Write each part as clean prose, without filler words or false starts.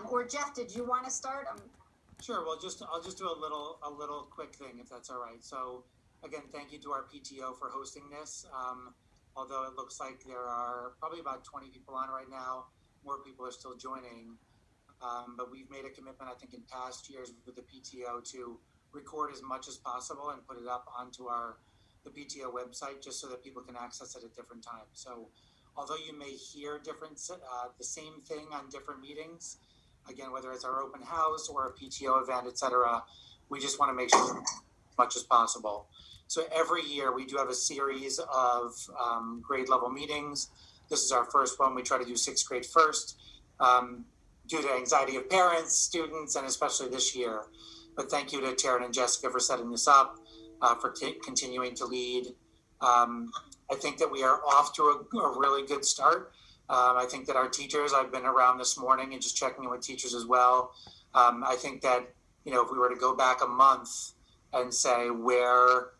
Or Jeff, did you want to start? Sure. Well, I'll just do a little quick thing, if that's all right. So again, thank you to our PTO for hosting this. Although it looks like there are probably about 20 people on right now, more people are still joining. But we've made a commitment, I think, in past years with the PTO to record as much as possible and put it up onto the PTO website, just so that people can access it at different times. So although you may hear the same thing on different meetings, again, whether it's our open house or a PTO event, et cetera, we just want to make sure as much as possible. So every year we do have a series of grade level meetings. This is our first one. We try to do sixth grade first, due to anxiety of parents, students, and especially this year. But thank you to Taryn and Jessica for setting this up, for continuing to lead. I think that we are off to a really good start. I think that our teachers, I've been around this morning and just checking in with teachers as well. I think that, if we were to go back a month and say, where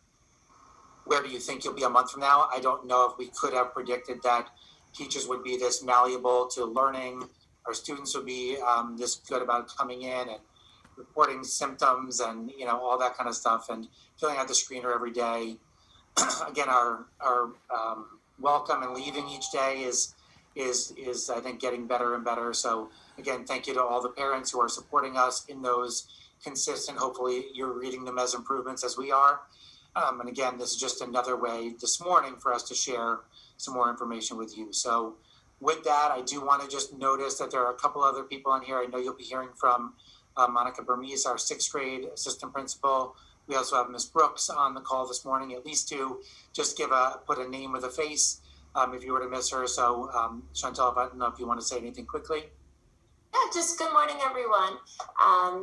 do you think you'll be a month from now? I don't know if we could have predicted that teachers would be this malleable to learning. Our students would be this good about coming in and reporting symptoms and, all that kind of stuff, and filling out the screener every day. Again, our welcome and leaving each day is I think getting better and better. So again, thank you to all the parents who are supporting us in those consistent, hopefully you're reading them as improvements as we are. And again, this is just another way this morning for us to share some more information with you. So with that, I do want to just notice that there are a couple other people on here. I know you'll be hearing from Monica Bermiss, our sixth grade assistant principal. We also have Ms. Brooks on the call this morning, at least to just put a name with a face if you were to miss her. So Chantal, I don't know if you want to say anything quickly. Yeah, just good morning, everyone.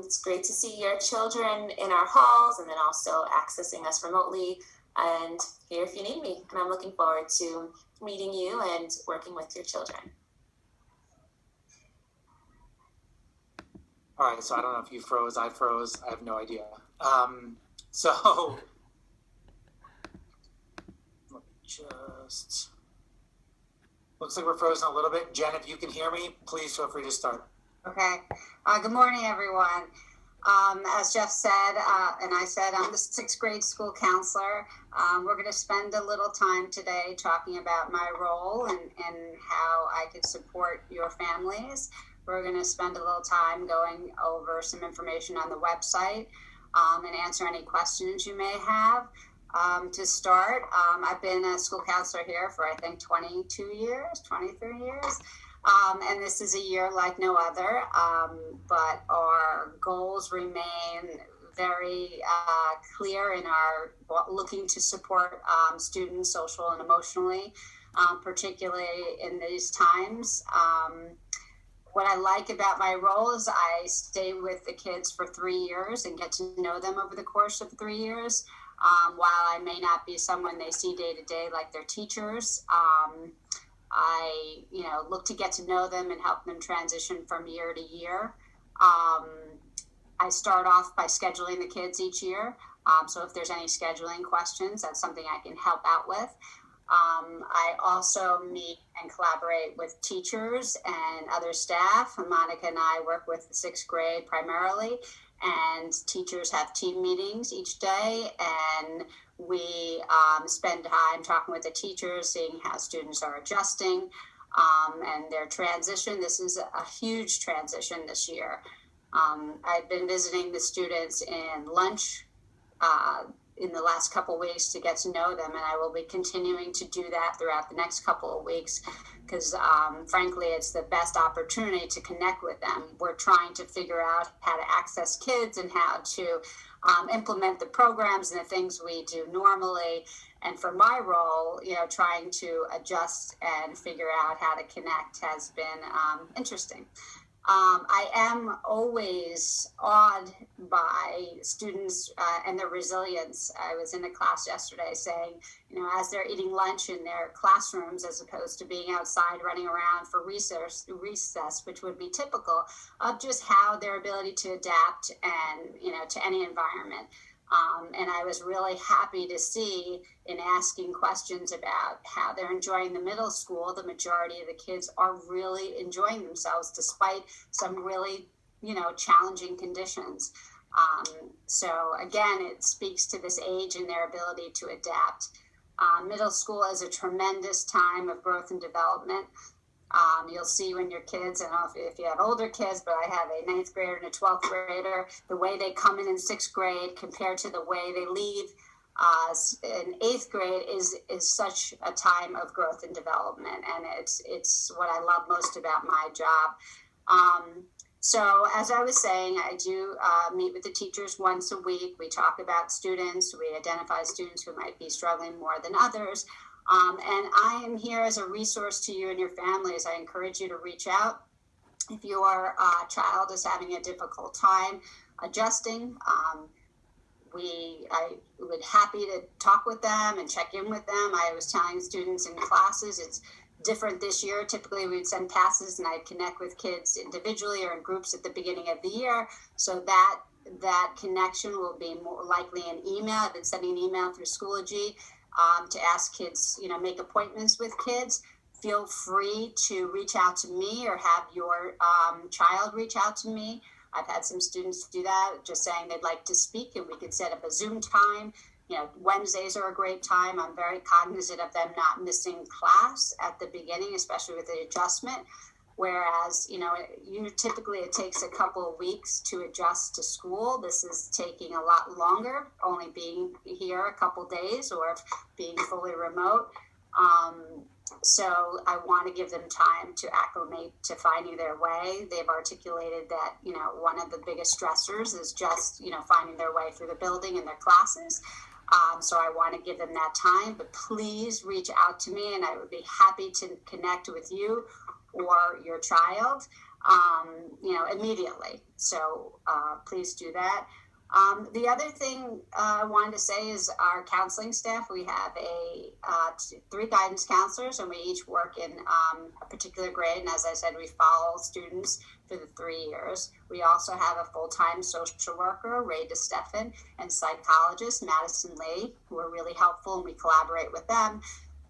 It's great to see your children in our halls and then also accessing us remotely, and here if you need me. And I'm looking forward to meeting you and working with your children. All right, so I don't know if you froze, I froze, I have no idea. So let me just, looks like we're frozen a little bit. Jen, if you can hear me, please feel free to start. Okay. Good morning, everyone. As Jeff said, and I said, I'm the sixth grade school counselor. We're going to spend a little time today talking about my role and how I could support your families. We're going to spend a little time going over some information on the website and answer any questions you may have. To start, I've been a school counselor here for, I think, 23 years. And this is a year like no other, but our goals remain very clear in our looking to support students social and emotionally, particularly in these times. What I like about my role is I stay with the kids for 3 years and get to know them over the course of 3 years. While I may not be someone they see day to day like their teachers, I, look to get to know them and help them transition from year to year. I start off by scheduling the kids each year. So if there's any scheduling questions, that's something I can help out with. I also meet and collaborate with teachers and other staff. Monica and I work with the sixth grade primarily, and teachers have team meetings each day, and we spend time talking with the teachers, seeing how students are adjusting and their transition. This is a huge transition this year. I've been visiting the students in lunch in the last couple of weeks to get to know them, and I will be continuing to do that throughout the next couple of weeks because frankly it's the best opportunity to connect with them. We're trying to figure out how to access kids and how to implement the programs and the things we do normally, and for my role, trying to adjust and figure out how to connect has been interesting. I am always awed by students and their resilience. I was in a class yesterday saying, as they're eating lunch in their classrooms, as opposed to being outside running around for recess, which would be typical of just how their ability to adapt and, to any environment. And I was really happy to see in asking questions about how they're enjoying the middle school, the majority of the kids are really enjoying themselves despite some really, challenging conditions. So again, it speaks to this age and their ability to adapt. Middle school is a tremendous time of growth and development. You'll see when your kids, and if you have older kids, but I have a 9th grader and a 12th grader, the way they come in 6th grade compared to the way they leave in 8th grade is such a time of growth and development. And it's what I love most about my job. So as I was saying, I do meet with the teachers once a week. We talk about students. We identify students who might be struggling more than others. And I am here as a resource to you and your families. I encourage you to reach out if your child is having a difficult time adjusting. I would happy to talk with them and check in with them. I was telling students in classes, it's different this year. Typically we'd send passes and I'd connect with kids individually or in groups at the beginning of the year. So that connection will be more likely an email. I've been sending an email through Schoology to ask kids, make appointments with kids. Feel free to reach out to me or have your child reach out to me. I've had some students do that, just saying they'd like to speak, and we could set up a Zoom time. Wednesdays are a great time. I'm very cognizant of them not missing class at the beginning, especially with the adjustment. Whereas, typically it takes a couple of weeks to adjust to school. This is taking a lot longer, only being here a couple days or being fully remote. So I want to give them time to acclimate to finding their way. They've articulated that, one of the biggest stressors is just, finding their way through the building and their classes. So I want to give them that time, but please reach out to me and I would be happy to connect with you or your child, immediately. So please do that. The other thing I wanted to say is our counseling staff. We have 3 guidance counselors, and we each work in a particular grade. And as I said, we follow students for the 3 years. We also have a full-time social worker, Ray DeStefan, and psychologist, Madison Lee, who are really helpful, and we collaborate with them.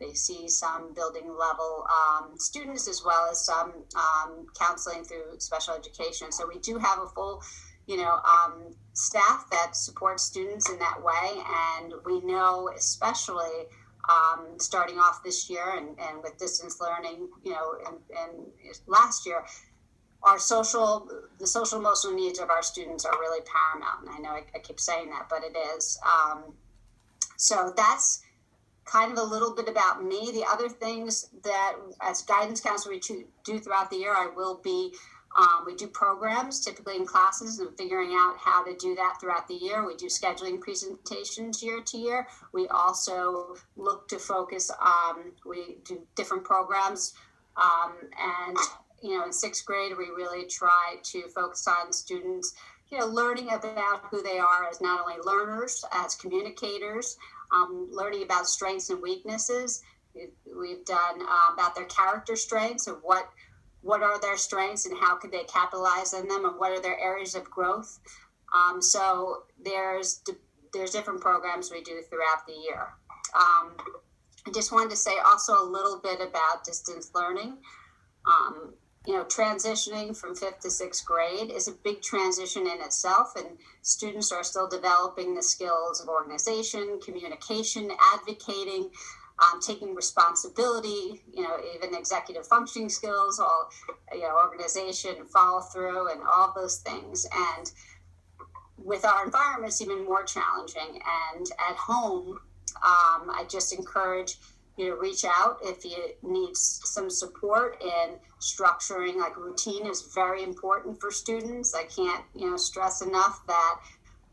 They see some building level students as well as some counseling through special education. So we do have a full staff that supports students in that way. And we know, especially starting off this year and with distance learning, and last year, the social emotional needs of our students are really paramount. And I know I keep saying that, but it is. So that's kind of a little bit about me. The other things that as guidance counselor we do throughout the year, I will be we do programs typically in classes and figuring out how to do that throughout the year. We do scheduling presentations year to year. We also look to focus we do different programs. And, in 6th grade, we really try to focus on students, learning about who they are as not only learners, as communicators, learning about strengths and weaknesses. We've done about their character strengths and what are their strengths and how could they capitalize on them and what are their areas of growth. So there's different programs we do throughout the year. I just wanted to say also a little bit about distance learning. Transitioning from 5th to 6th grade is a big transition in itself, and students are still developing the skills of organization, communication, advocating, taking responsibility, even executive functioning skills, all, organization, follow through, and all those things. And with our environment, it's even more challenging. And at home, I just encourage you to reach out if you need some support in structuring. Like routine is very important for students. I can't, stress enough that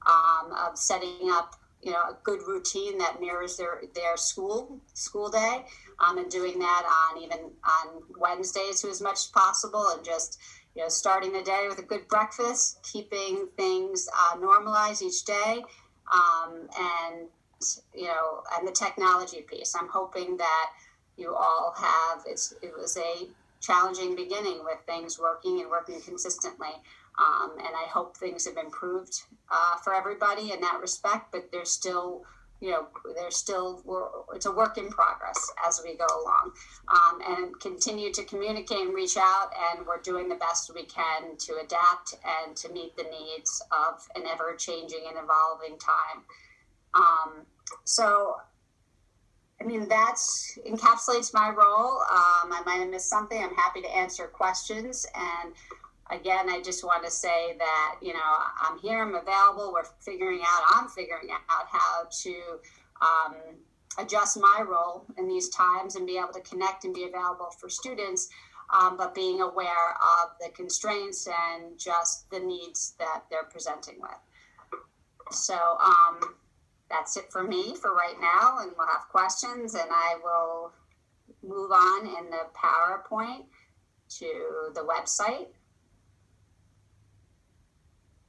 of setting up a good routine that mirrors their school day, and doing that on Wednesdays as much as possible, and just starting the day with a good breakfast, keeping things normalized each day, and the technology piece. I'm hoping that you all have. It was a challenging beginning with things working and working consistently. And I hope things have improved for everybody in that respect, but there's still, it's a work in progress as we go along, and continue to communicate and reach out. And we're doing the best we can to adapt and to meet the needs of an ever changing and evolving time. So, I mean, that encapsulates my role. I might have missed something. I'm happy to answer questions. And again, I just want to say that, I'm here, I'm available. I'm figuring out how to adjust my role in these times and be able to connect and be available for students, but being aware of the constraints and just the needs that they're presenting with. So that's it for me for right now, and we'll have questions, and I will move on in the PowerPoint to the website.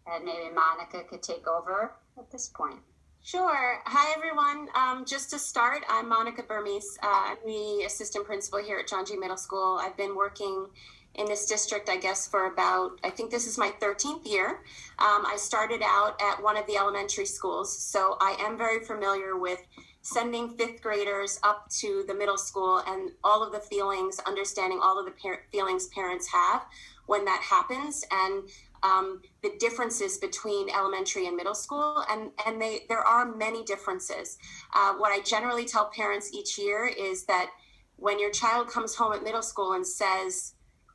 And maybe Monica could take over at this point. Sure. Hi, everyone. Just to start, I'm Monica Bermiss. I'm the assistant principal here at John Jay Middle School. I've been working in this district, I guess, for about, I think this is my 13th year. I started out at one of the elementary schools, so I am very familiar with sending fifth graders up to the middle school and all of the feelings, understanding all of the feelings parents have when that happens, and the differences between elementary and middle school, and there are many differences. What I generally tell parents each year is that when your child comes home at middle school and says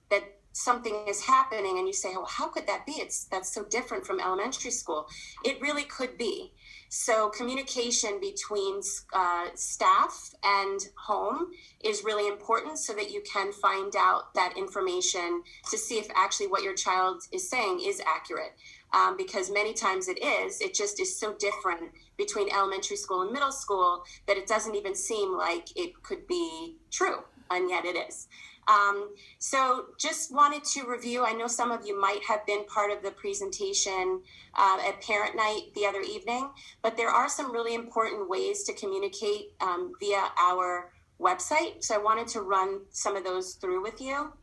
that something is happening, and you say, "Oh, how could that be? That's so different from elementary school." It really could be. So communication between staff and home is really important, so that you can find out that information to see if actually what your child is saying is accurate. Because many times it is. It just is so different between elementary school and middle school that it doesn't even seem like it could be true, and yet it is. So just wanted to review. I know some of you might have been part of the presentation at Parent Night the other evening, but there are some really important ways to communicate via our website. So I wanted to run some of those through with you.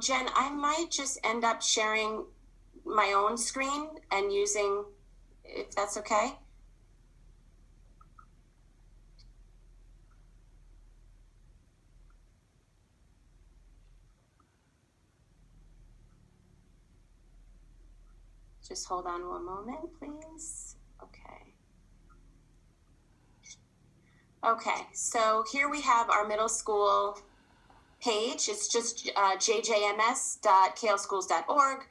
Jen, I might just end up sharing my own screen and using, if that's okay. Just hold on one moment, please. Okay, so here we have our middle school page. It's just jjms.klschools.org.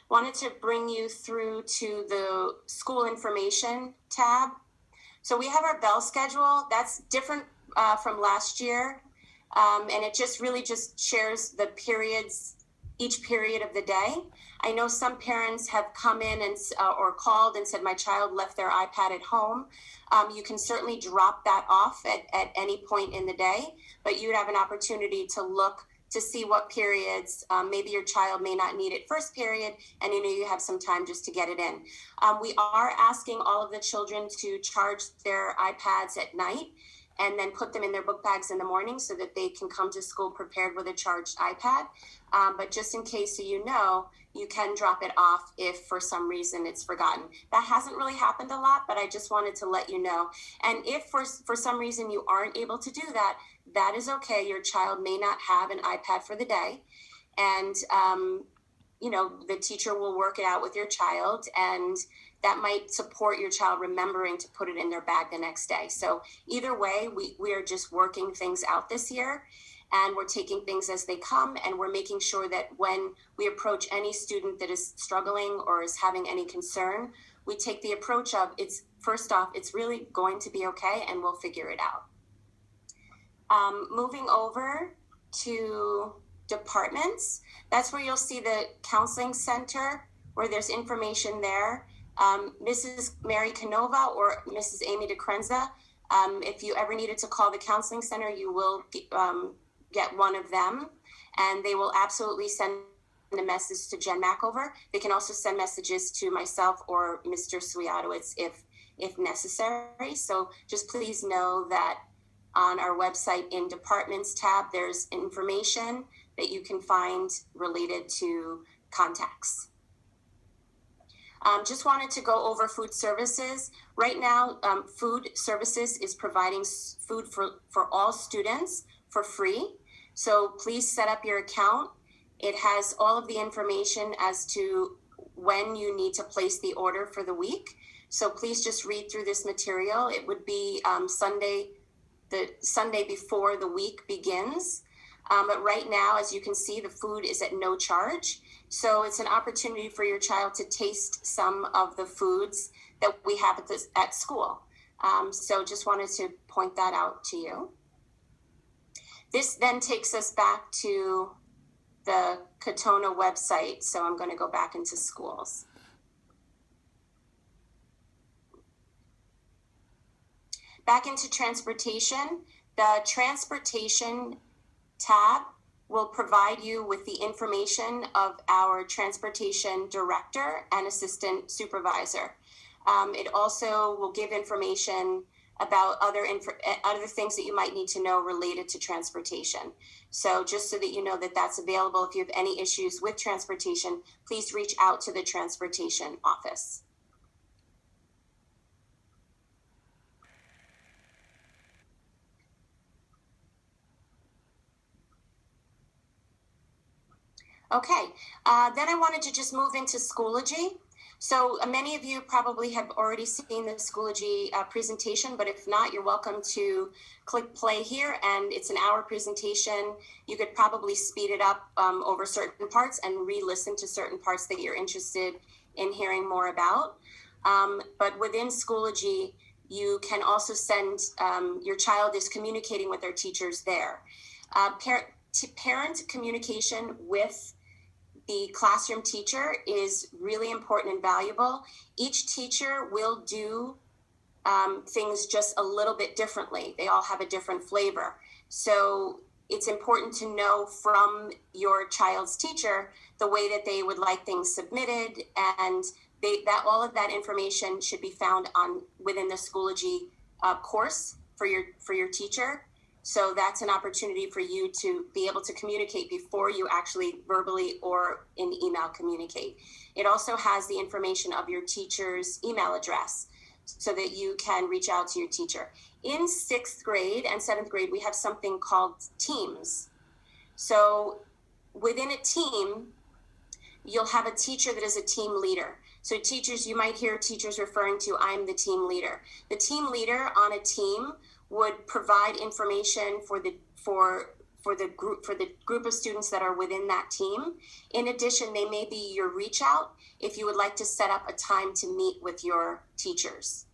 Wanted to bring you through to the school information tab. So we have our bell schedule. That's different from last year. And it just really just shares the periods, each period of the day. I know some parents have come in and or called and said, "My child left their iPad at home." You can certainly drop that off at any point in the day, but you'd have an opportunity to look to see what periods, maybe your child may not need it first period, and you have some time just to get it in. We are asking all of the children to charge their iPads at night and then put them in their book bags in the morning so that they can come to school prepared with a charged iPad. But just in case you can drop it off if for some reason it's forgotten. That hasn't really happened a lot, but I just wanted to let you know. And if for some reason you aren't able to do that, that is okay. Your child may not have an iPad for the day. And, the teacher will work it out with your child, and that might support your child remembering to put it in their bag the next day. So either way, we are just working things out this year, and we're taking things as they come, and we're making sure that when we approach any student that is struggling or is having any concern, we take the approach of, it's really going to be okay, and we'll figure it out. Moving over to departments, that's where you'll see the counseling center, where there's information there. Mrs. Mary Canova or Mrs. Amy DeCrenza, if you ever needed to call the counseling center, you will get one of them, and they will absolutely send a message to Jen Makover. They can also send messages to myself or Mr. Swiatowicz if necessary. So just please know that on our website in Departments tab, there's information that you can find related to contacts. Just wanted to go over food services. Right now, food services is providing food for all students for free. So please set up your account. It has all of the information as to when you need to place the order for the week. So please just read through this material. It would be the Sunday before the week begins. But right now, as you can see, the food is at no charge. So it's an opportunity for your child to taste some of the foods that we have at school. So just wanted to point that out to you. This then takes us back to the Katona website. So I'm going to go back into schools. Back into transportation. The transportation tab will provide you with the information of our transportation director and assistant supervisor. It also will give information about other things that you might need to know related to transportation. So just so that you know that that's available, if you have any issues with transportation, please reach out to the transportation office. Okay, then I wanted to just move into Schoology. So many of you probably have already seen the Schoology presentation, but if not, you're welcome to click play here, and it's an hour presentation. You could probably speed it up over certain parts and re-listen to certain parts that you're interested in hearing more about. But within Schoology, you can also send, your child is communicating with their teachers there. Parent communication with the classroom teacher is really important and valuable. Each teacher will do things just a little bit differently. They all have a different flavor. So it's important to know from your child's teacher the way that they would like things submitted, and all of that information should be found within the Schoology course for your teacher. So that's an opportunity for you to be able to communicate before you actually verbally or in email communicate. It also has the information of your teacher's email address so that you can reach out to your teacher. In 6th grade and 7th grade, we have something called teams. So within a team, you'll have a teacher that is a team leader. So teachers, you might hear teachers referring to, I'm the team leader. The team leader on a team would provide information for the group of students that are within that team. In addition, they may be your reach out if you would like to set up a time to meet with your teachers.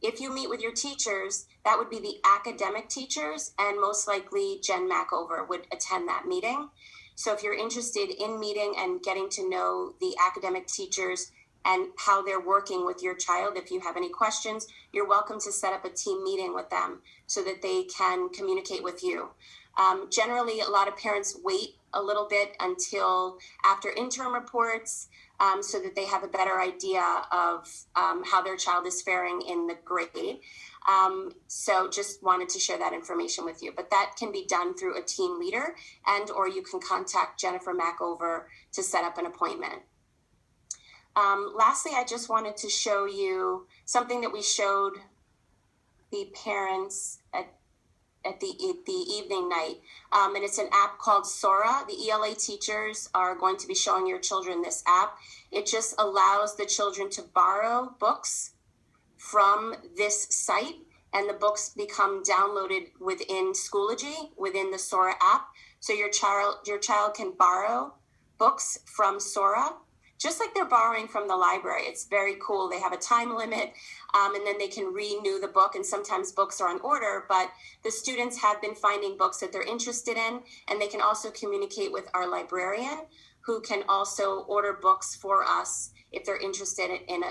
If you meet with your teachers, that would be the academic teachers, and most likely Jen Makover would attend that meeting. So if you're interested in meeting and getting to know the academic teachers and how they're working with your child, if you have any questions, you're welcome to set up a team meeting with them so that they can communicate with you. Generally, a lot of parents wait a little bit until after interim reports so that they have a better idea of how their child is faring in the grade. So just wanted to share that information with you. But that can be done through a team leader, or you can contact Jennifer Makover to set up an appointment. Lastly, I just wanted to show you something that we showed the parents at the evening night. And it's an app called Sora. The ELA teachers are going to be showing your children this app. It just allows the children to borrow books from this site, and the books become downloaded within Schoology, within the Sora app. So your child can borrow books from Sora, just like they're borrowing from the library. It's very cool. They have a time limit, and then they can renew the book, and sometimes books are on order, but the students have been finding books that they're interested in, and they can also communicate with our librarian, who can also order books for us if they're interested in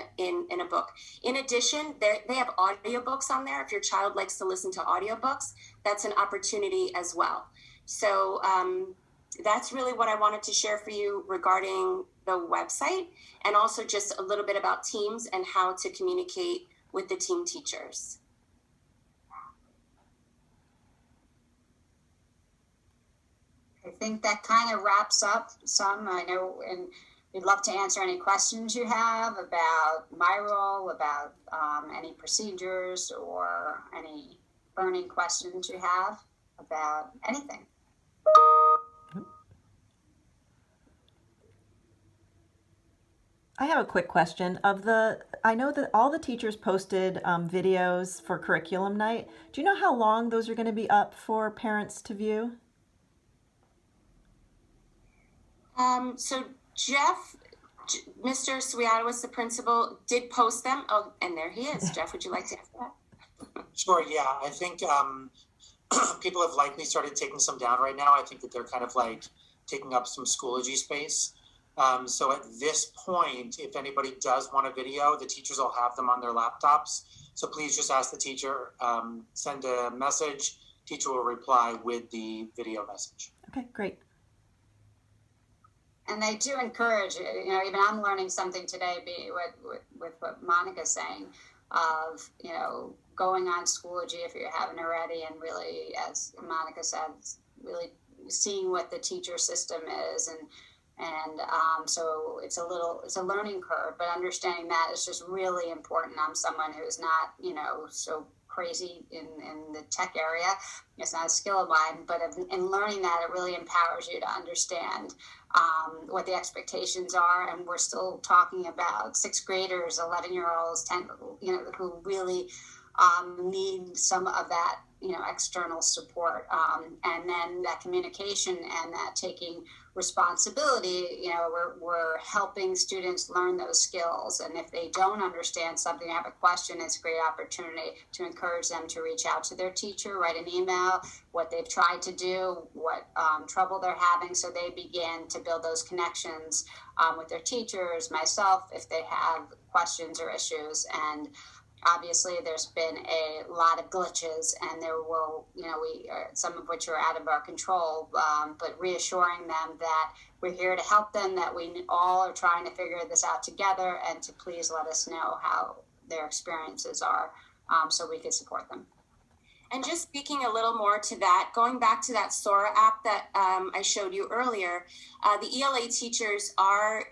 a book. In addition, they have audiobooks on there. If your child likes to listen to audiobooks, that's an opportunity as well. So that's really what I wanted to share for you regarding the website, and also just a little bit about teams and how to communicate with the team teachers. think that kind of wraps up some. I know, and we'd love to answer any questions you have about my role, about any procedures, or any burning questions you have about anything. I have a quick question. I know that all the teachers posted videos for curriculum night. Do you know how long those are going to be up for parents to view? So Jeff, Mr. Swiatowicz, the principal, did post them. Oh, and there he is. Jeff, would you like to answer that? Sure, yeah. I think people have likely started taking some down right now. I think that they're kind of like taking up some Schoology space. So at this point, if anybody does want a video, the teachers will have them on their laptops. So please just ask the teacher, send a message, teacher will reply with the video message. Okay, great. And they do encourage, even I'm learning something today with what Monica's saying of, going on Schoology if you haven't already, and really, as Monica said, really seeing what the teacher system is, and so it's a learning curve, but understanding that is just really important. I'm someone who's not, so crazy in the tech area. It's not a skill of mine, but in learning that, it really empowers you to understand what the expectations are. And we're still talking about 6th graders, 11-year-olds, 10, who really need some of that, external support. And then that communication and that taking responsibility, we're helping students learn those skills. And if they don't understand something, have a question, it's a great opportunity to encourage them to reach out to their teacher, write an email, what they've tried to do, what trouble they're having, so they begin to build those connections with their teachers, myself, if they have questions or issues. And obviously, there's been a lot of glitches, and there will, some of which are out of our control, but reassuring them that we're here to help them, that we all are trying to figure this out together, and to please let us know how their experiences are, so we can support them. And just speaking a little more to that, going back to that Sora app that I showed you earlier, the ELA teachers are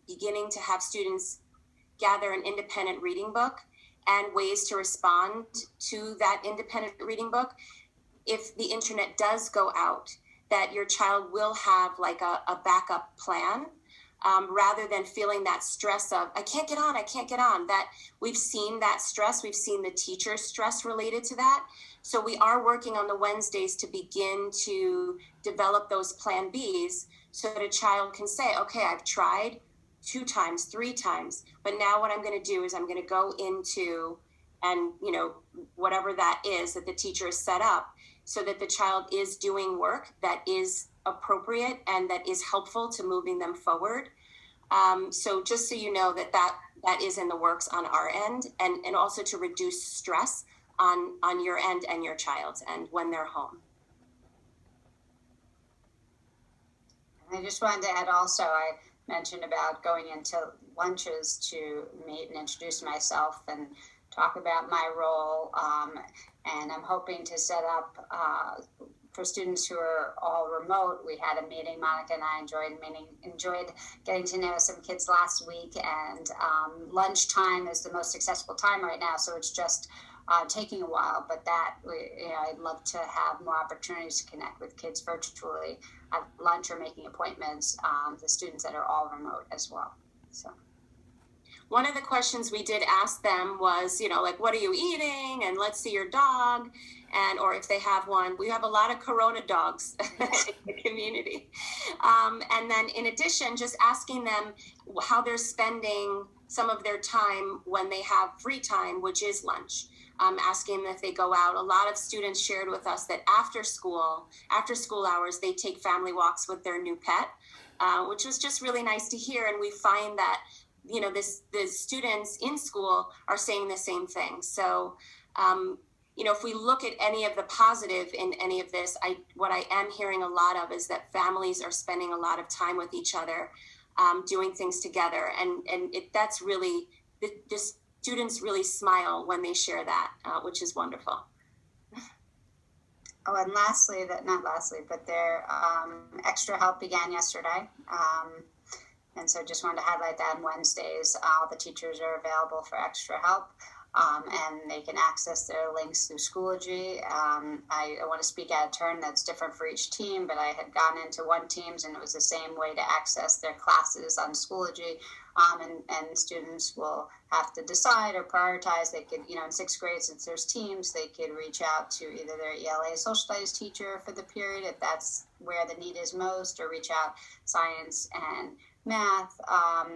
beginning to have students gather an independent reading book and ways to respond to that independent reading book. If the internet does go out, that your child will have like a backup plan, rather than feeling that stress of, I can't get on, that we've seen that stress, we've seen the teacher's stress related to that. So we are working on the Wednesdays to begin to develop those plan Bs so that a child can say, okay, I've tried 2 times, 3 times, but now what I'm going to do is I'm going to go into, and whatever that is that the teacher has set up, so that the child is doing work that is appropriate and that is helpful to moving them forward. So just so you know that is in the works on our end, and also to reduce stress on your end and your child's end when they're home. I just wanted to add also, I mentioned about going into lunches to meet and introduce myself and talk about my role. And I'm hoping to set up for students who are all remote. We had a meeting, Monica and I enjoyed getting to know some kids last week, and lunchtime is the most accessible time right now. So it's just taking a while, but I'd love to have more opportunities to connect with kids virtually at lunch or making appointments, the students that are all remote as well. So one of the questions we did ask them was, like, what are you eating? And let's see your dog. Or if they have one, we have a lot of Corona dogs in the community. And then in addition, just asking them how they're spending some of their time when they have free time, which is lunch. Asking them if they go out. A lot of students shared with us that after school hours, they take family walks with their new pet, which was just really nice to hear. And we find that, the students in school are saying the same thing. So, if we look at any of the positive in any of this, what I am hearing a lot of is that families are spending a lot of time with each other, doing things together. And that's really, the students really smile when they share that, which is wonderful. Oh, and lastly, but their extra help began yesterday. And so just wanted to highlight that on Wednesdays, all the teachers are available for extra help. And they can access their links through Schoology. I want to speak out of turn, that's different for each team, but I had gone into one team's and it was the same way to access their classes on Schoology. And students will have to decide or prioritize. They could, in sixth grade, since there's teams, they could reach out to either their ELA social studies teacher for the period, if that's where the need is most, or reach out science and math,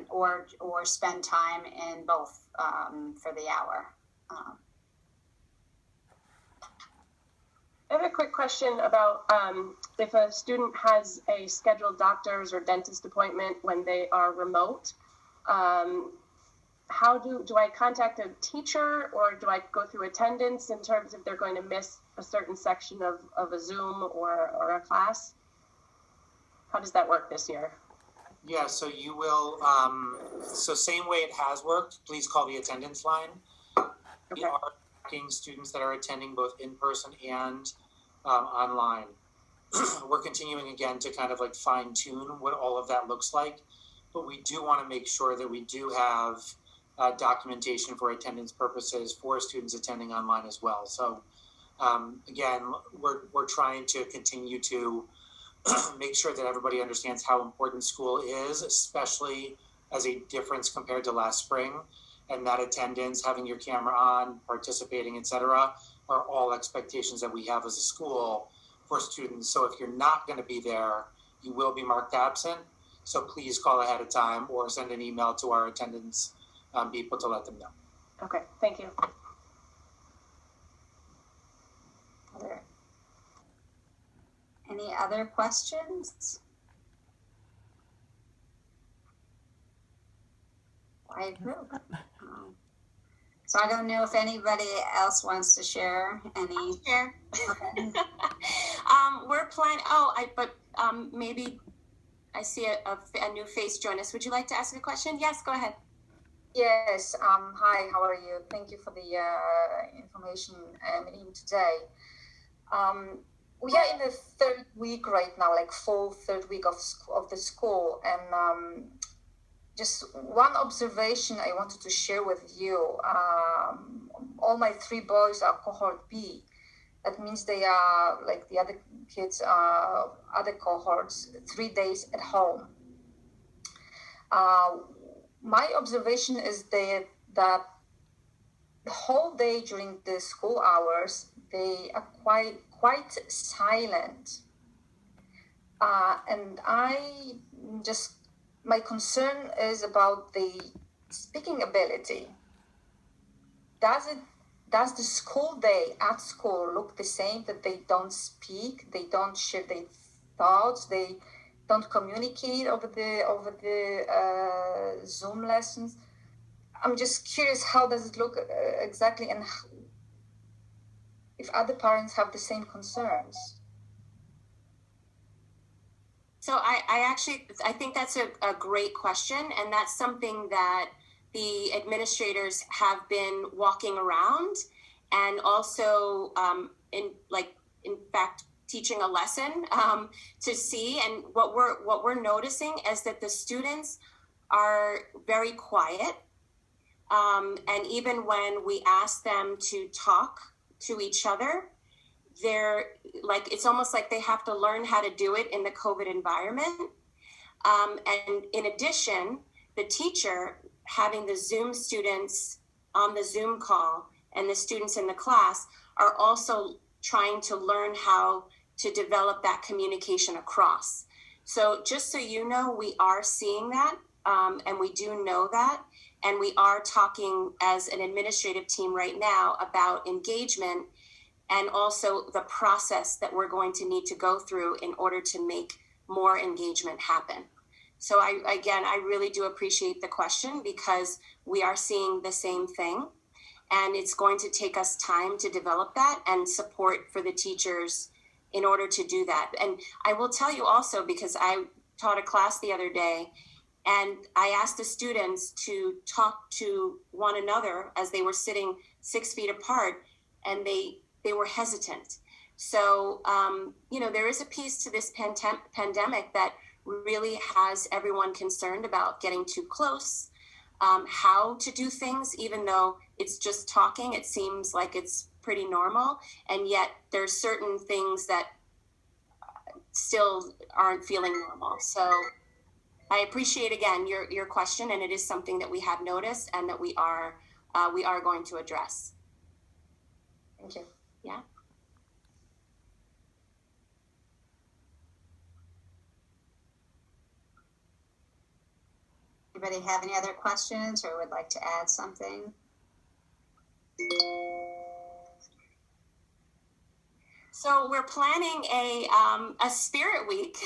or spend time in both for the hour. I have a quick question about if a student has a scheduled doctor's or dentist appointment when they are remote. How do I contact a teacher, or do I go through attendance in terms of they're going to miss a certain section of a Zoom or a class? How does that work this year? Yeah, so you will, so same way it has worked, please call the attendance line. We Okay. are tracking students that are attending both in person and online. We're continuing again to kind of like fine tune what all of that looks like, but we do want to make sure that we do have documentation for attendance purposes for students attending online as well. So again, we're trying to continue to make sure that everybody understands how important school is, especially as a difference compared to last spring, and that attendance, having your camera on, participating, etc., are all expectations that we have as a school for students. So if you're not going to be there, you will be marked absent. So please call ahead of time or send an email to our attendance people to let them know. Okay, thank you. Any other questions? I agree. So I don't know if anybody else wants to share any. Share. We're planning. Maybe I see a new face join us. Would you like to ask a question? Yes, go ahead. Yes. Hi. How are you? Thank you for the information meeting today. We are in the third week right now, like full third week of the school, and just one observation I wanted to share with you. All my three boys are cohort B. That means they are like the other kids, other cohorts, 3 days at home. My observation is that the whole day during the school hours, they are quite silent. And my concern is about the speaking ability. Does the school day at school look the same, that they don't speak, they don't share their thoughts, they don't communicate over the Zoom lessons? I'm just curious, how does it look exactly, and if other parents have the same concerns? So I think that's a great question, and that's something that the administrators have been walking around, and also in fact teaching a lesson to see. And what we're noticing is that the students are very quiet, and even when we ask them to talk to each other, they're like, it's almost like they have to learn how to do it in the COVID environment. And in addition, the teacher having the Zoom students on the Zoom call and the students in the class are also trying to learn how to develop that communication across. So just so you know, we are seeing that, and we do know that, and we are talking as an administrative team right now about engagement and also the process that we're going to need to go through in order to make more engagement happen. So I really do appreciate the question, because we are seeing the same thing, and it's going to take us time to develop that and support for the teachers in order to do that. And I will tell you also, because I taught a class the other day, and I asked the students to talk to one another as they were sitting 6 feet apart, and they were hesitant. So, there is a piece to this pandemic that really has everyone concerned about getting too close, how to do things, even though it's just talking, it seems like it's pretty normal. And yet there's certain things that still aren't feeling normal. So I appreciate, again, your question, and it is something that we have noticed and that we are going to address. Thank you. Yeah. Anybody have any other questions or would like to add something? So we're planning a spirit week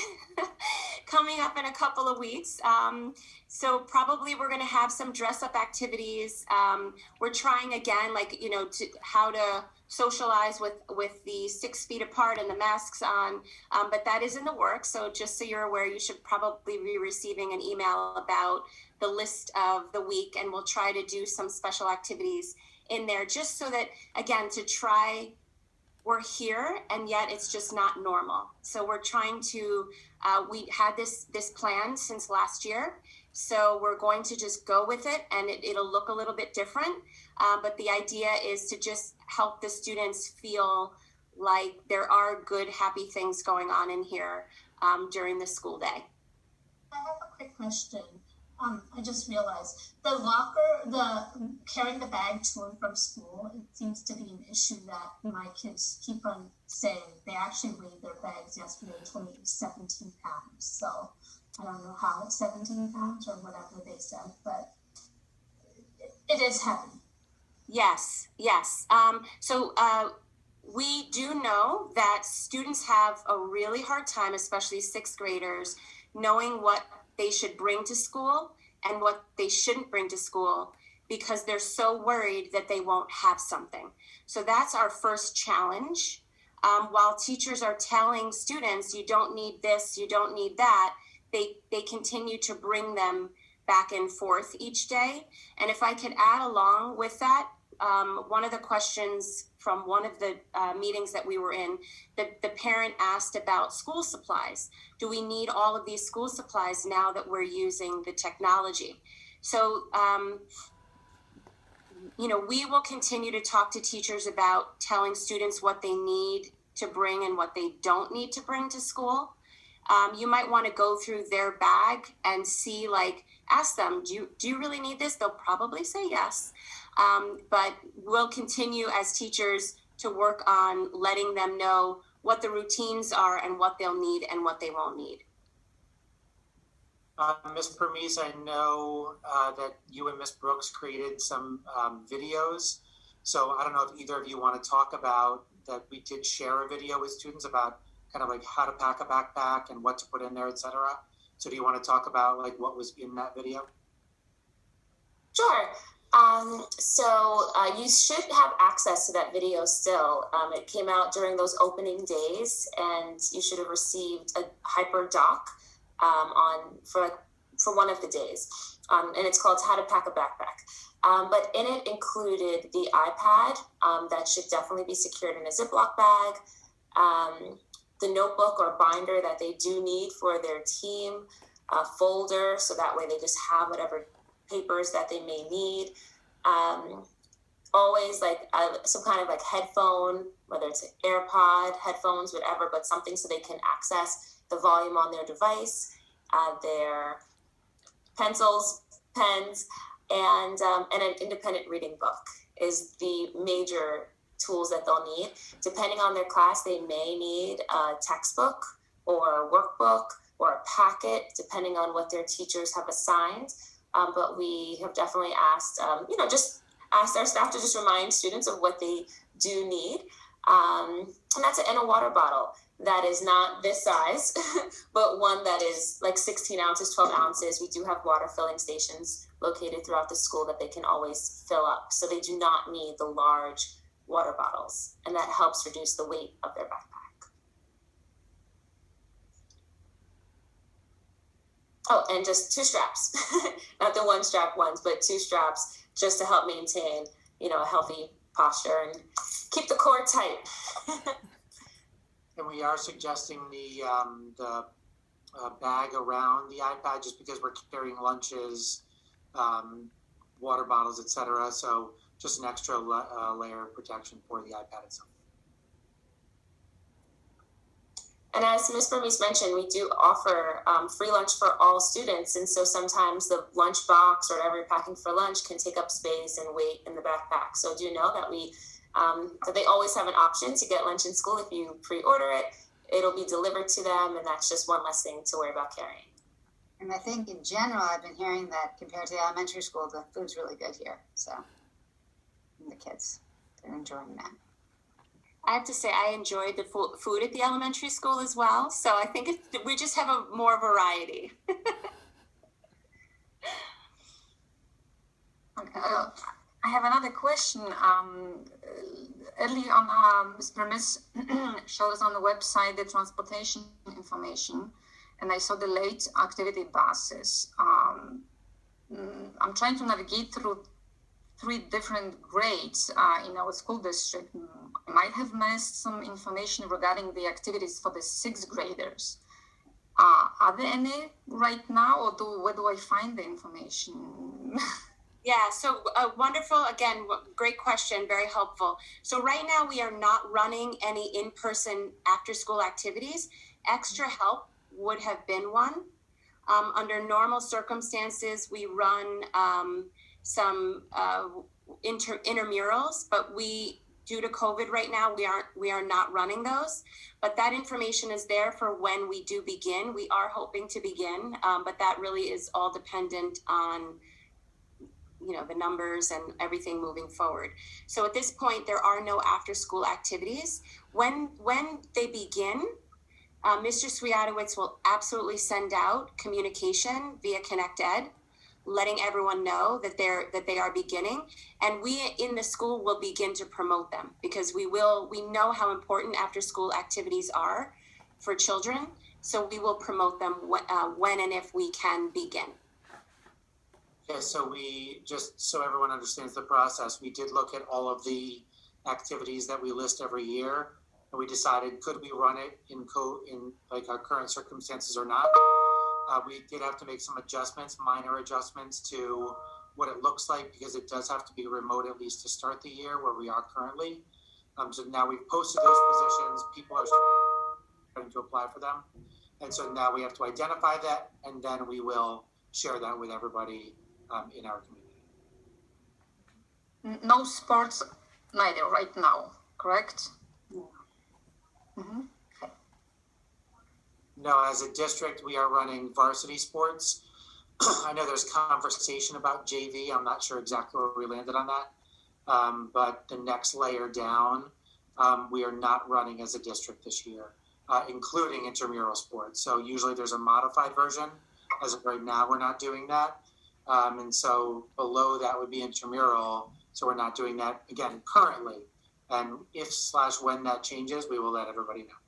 coming up in a couple of weeks. So probably we're going to have some dress up activities. We're trying again, how to socialize with the 6 feet apart and the masks on, but that is in the works. So just so you're aware, you should probably be receiving an email about the list of the week, and we'll try to do some special activities in there, just so that, again, to try, we're here and yet it's just not normal. So we're trying to, we had this plan since last year. So we're going to just go with it, and it'll look a little bit different. But the idea is to just help the students feel like there are good, happy things going on in here during the school day. I have a quick question. I just realized the carrying the bag to and from school, it seems to be an issue that my kids keep on saying. They actually weighed their bags yesterday, told me it was 17 pounds. So I don't know how it's 17 pounds or whatever they said, but it is heavy. Yes. So we do know that students have a really hard time, especially 6th graders, knowing what they should bring to school and what they shouldn't bring to school, because they're so worried that they won't have something. So that's our first challenge. While teachers are telling students, you don't need this, you don't need that, they continue to bring them back and forth each day. And if I could add along with that, one of the questions from one of the meetings that we were in, the parent asked about school supplies. Do we need all of these school supplies now that we're using the technology? So, we will continue to talk to teachers about telling students what they need to bring and what they don't need to bring to school. You might want to go through their bag and see, ask them, do you really need this? They'll probably say yes. But we'll continue as teachers to work on letting them know what the routines are and what they'll need and what they won't need. Ms. Bermiss, I know that you and Ms. Brooks created some videos. So I don't know if either of you want to talk about that. We did share a video with students about kind of how to pack a backpack and what to put in there, etc. So do you want to talk about what was in that video? Sure. So you should have access to that video still. It came out during those opening days, and you should have received a hyperdoc for one of the days. And it's called How to Pack a Backpack. But in it included the iPad that should definitely be secured in a Ziploc bag, the notebook or binder that they do need for their team, a folder, so that way they just have whatever papers that they may need. Always some kind of headphone, whether it's an AirPod, headphones, whatever, but something so they can access the volume on their device, their pencils, pens, and an independent reading book is the major tools that they'll need. Depending on their class, they may need a textbook or a workbook or a packet, depending on what their teachers have assigned. But we have definitely asked, just asked our staff to just remind students of what they do need. And that's in a water bottle that is not this size, but one that is 16 ounces, 12 ounces. We do have water filling stations located throughout the school that they can always fill up. So they do not need the large water bottles, and that helps reduce the weight of their backpack. Oh, and just 2 straps, not the 1 strap ones, but 2 straps just to help maintain, a healthy posture and keep the core tight. And we are suggesting the bag around the iPad just because we're carrying lunches, water bottles, etc. So just an extra layer of protection for the iPad itself. And as Ms. Bermiss mentioned, we do offer free lunch for all students. And so sometimes the lunch box or whatever you're packing for lunch can take up space and weight in the backpack. So do know that that they always have an option to get lunch in school. If you pre-order it, it'll be delivered to them, and that's just one less thing to worry about carrying. And I think in general, I've been hearing that compared to the elementary school, the food's really good here. So, and the kids, they're enjoying that. I have to say, I enjoyed the food at the elementary school as well. So I think we just have more variety. I have another question. Early on, Ms. Bermiss showed us on the website the transportation information, and I saw the late activity buses. I'm trying to navigate through 3 different grades in our school district. I might have missed some information regarding the activities for the 6th graders. Are there any right now, or where do I find the information? Yeah, so wonderful. Again, great question, very helpful. So right now we are not running any in-person after-school activities. Extra help would have been one. Under normal circumstances, we run some intramurals, but due to COVID right now, we are not running those. But that information is there for when we do begin. We are hoping to begin, but that really is all dependent on the numbers and everything moving forward. So at this point, there are no after-school activities. When they begin, Mr. Swiatowicz will absolutely send out communication via ConnectEd, letting everyone know that they are beginning, and we in the school will begin to promote them because we know how important after-school activities are for children. So we will promote them when and if we can begin. Yeah, so just so everyone understands the process, we did look at all of the activities that we list every year, and we decided, could we run it in like our current circumstances or not? We did have to make some adjustments, minor adjustments to what it looks like, because it does have to be remote at least to start the year where we are currently. So now we've posted those positions, people are starting to apply for them. And so now we have to identify that, and then we will share that with everybody in our community. No sports neither right now, correct? Mm-hmm. Okay. No, as a district, we are running varsity sports. I know there's conversation about JV. I'm not sure exactly where we landed on that. But the next layer down, we are not running as a district this year, including intramural sports. So usually there's a modified version. As of right now, we're not doing that. And so below that would be intramural. So we're not doing that again currently. And if/when that changes, we will let everybody know.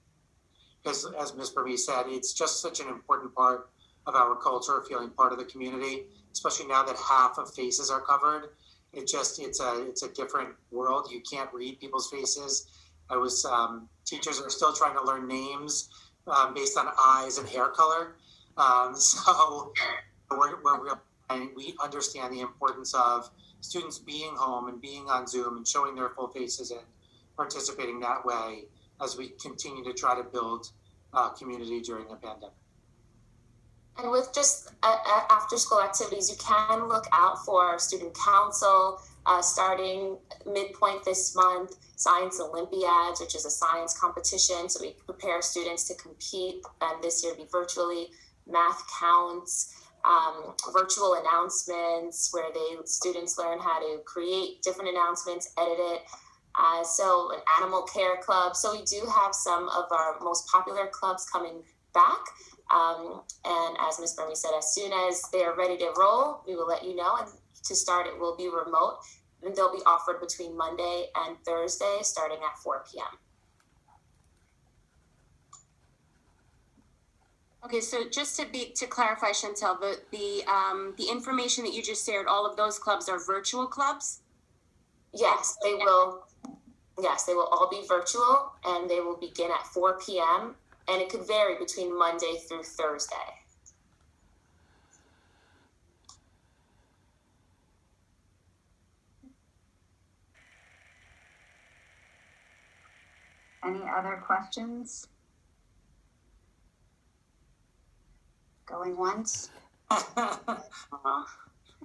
Because as Ms. Bermiss said, it's just such an important part of our culture, feeling part of the community, especially now that half of faces are covered. It's a different world. You can't read people's faces. Teachers are still trying to learn names based on eyes and hair color. So we understand the importance of students being home and being on Zoom and showing their full faces and participating that way as we continue to try to build community during the pandemic. And with just after-school activities, you can look out for student council starting midpoint this month, Science Olympiads, which is a science competition. So we prepare students to compete, and this year be virtually. Math counts, virtual announcements where students learn how to create different announcements, edit it. So an animal care club. So we do have some of our most popular clubs coming back. And as Ms. Bermiss said, as soon as they are ready to roll, we will let you know. And to start, it will be remote. And they'll be offered between Monday and Thursday, starting at 4 p.m. Okay, so just to clarify, Chantel, the information that you just shared, all of those clubs are virtual clubs? Yes, they will. Yes, they will all be virtual, and they will begin at 4 p.m., and it could vary between Monday through Thursday. Any other questions? Going once?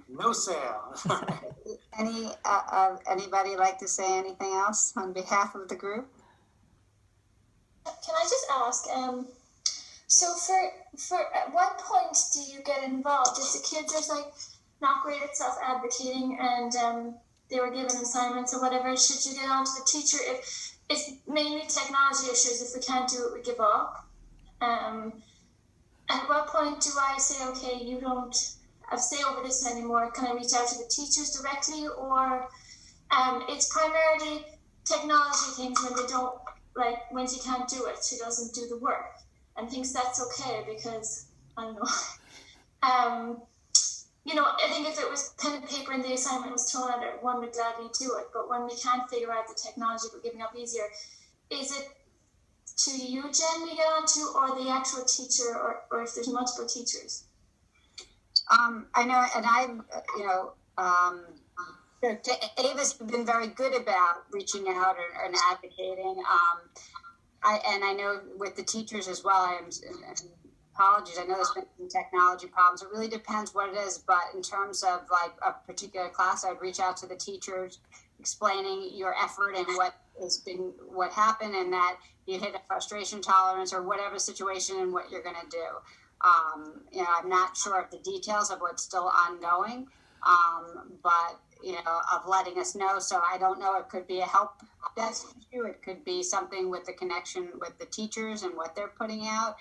No sale. Anybody like to say anything else on behalf of the group? Can I just ask, so for at what point do you get involved? If the kids are like not great at self-advocating and they were given assignments or whatever, should you get on to the teacher? If it's mainly technology issues, if we can't do it, we give up. At what point do I say, okay, you don't have say over this anymore? Can I reach out to the teachers directly, or it's primarily technology things when they don't, like when she can't do it, she doesn't do the work and thinks that's okay because I don't know. You know, I think if it was pen and paper and the assignment was thrown at it, one would gladly do it. But when we can't figure out the technology, we're giving up easier. Is it to you, Jen, we get on to, or the actual teacher, or if there's multiple teachers? I know, and Ava's been very good about reaching out and advocating. I know with the teachers as well. Apologies, I know there's been some technology problems. It really depends what it is, but in terms of like a particular class, I'd reach out to the teachers, explaining your effort and what happened, and that you hit a frustration tolerance or whatever situation and what you're going to do. I'm not sure of the details of what's still ongoing, but of letting us know. So I don't know. It could be a help desk issue. It could be something with the connection with the teachers and what they're putting out.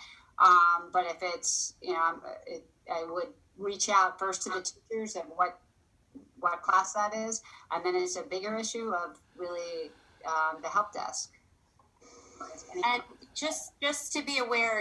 But if it's, I would reach out first to the teachers and what class that is, and then it's a bigger issue of really the help desk. And just to be aware,